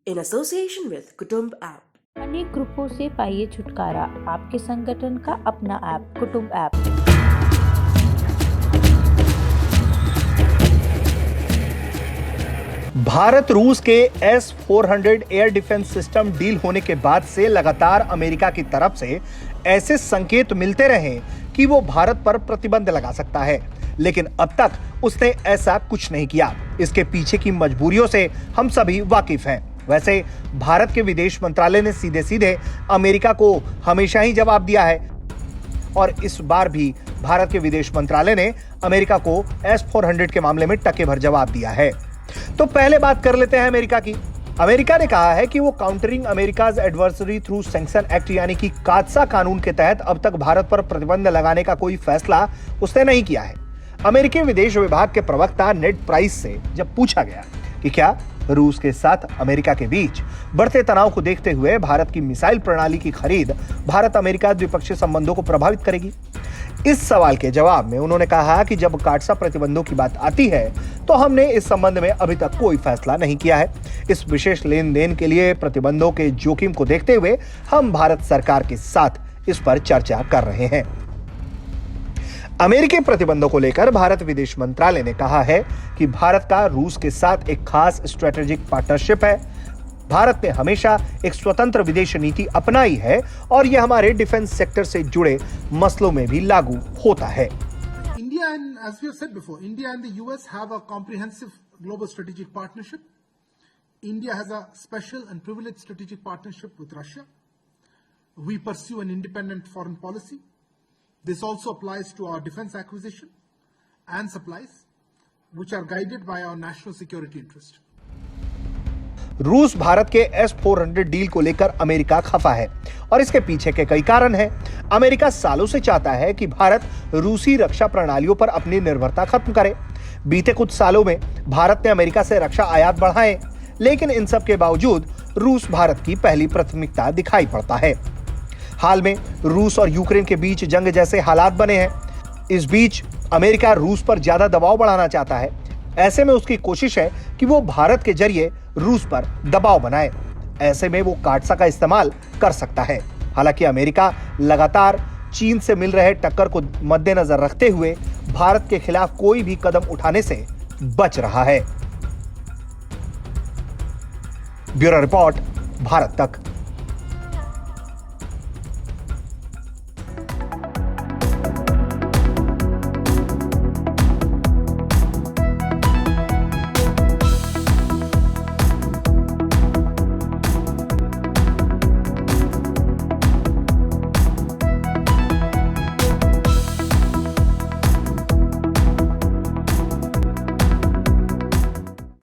in association with Kutumb app. अनेक ग्रुपों से पाइए छुटकारा, आपके संगठन का अपना ऐप कुटुंब ऐप। भारत रूस के S-400 air defence system deal होने के बाद से लगातार अमेरिका की तरफ से ऐसे संकेत मिलते रहे कि वो भारत पर प्रतिबंध लगा सकता है, लेकिन अब तक उसने ऐसा कुछ नहीं किया। इसके पीछे की मजबूरियों से हम सभी वाकिफ हैं। वैसे भारत के विदेश मंत्रालय ने सीधे सीधे अमेरिका को हमेशा ही जवाब दिया है और इस बार भी भारत के विदेश मंत्रालय ने अमेरिका को S-400 के मामले में टके भर जवाब दिया है। तो पहले बात कर लेते हैं अमेरिका की। अमेरिका ने कहा है कि वो countering America's adversary through sanction act यानी कि कात्सा कानून के तहत अब तक भारत पर प्रतिबंध लगाने का कोई फैसला उसने नहीं किया है। अमेरिकी विदेश विभाग के प्रवक्ता नेड प्राइस से जब पूछा गया कि क्या रूस के साथ अमेरिका के बीच बढ़ते तनाव को देखते हुए भारत की मिसाइल प्रणाली की खरीद भारत अमेरिका द्विपक्षीय संबंधों को प्रभावित करेगी, इस सवाल के जवाब में उन्होंने कहा कि जब काटसा प्रतिबंधों की बात आती है तो हमने इस संबंध में अभी तक कोई फैसला नहीं किया है। इस विशेष लेन देन के लिए प्रतिबंधों के जोखिम को देखते हुए हम भारत सरकार के साथ इस पर चर्चा कर रहे हैं। अमेरिकी प्रतिबंधों को लेकर भारत विदेश मंत्रालय ने कहा है कि भारत का रूस के साथ एक खास स्ट्रेटेजिक पार्टनरशिप है। भारत ने हमेशा एक स्वतंत्र विदेश नीति अपनाई है और यह हमारे डिफेंस सेक्टर से जुड़े मसलों में भी लागू होता है। India and, as we have said before, India and the US have a comprehensive global strategic partnership. India has a special and privileged strategic partnership with Russia. We pursue an independent foreign policy. This also applies to our defense acquisition and supplies, which are guided by our national security interest. रूस भारत के S-400 deal को लेकर America खफा है और इसके पीछे के कई कारण हैं। अमेरिका सालों से चाहता है कि भारत रूसी रक्षा प्रणालियों पर अपनी निर्भरता खत्म करे। बीते कुछ सालों में भारत ने अमेरिका से रक्षा आयात बढ़ाए, लेकिन इन सब के बावजूद रूस भारत की पहली प्राथमिकता दिखाई पड़ता है। हाल में रूस और यूक्रेन के बीच जंग जैसे हालात बने हैं। इस बीच अमेरिका रूस पर ज्यादा दबाव बढ़ाना चाहता है। ऐसे में उसकी कोशिश है कि वो भारत के जरिए रूस पर दबाव बनाए। ऐसे में वो काटसा का इस्तेमाल कर सकता है। हालांकि अमेरिका लगातार चीन से मिल रहे टक्कर को मद्देनजर रखते हुए भारत के खिलाफ कोई भी कदम उठाने से बच रहा है। ब्यूरो रिपोर्ट, भारत तक।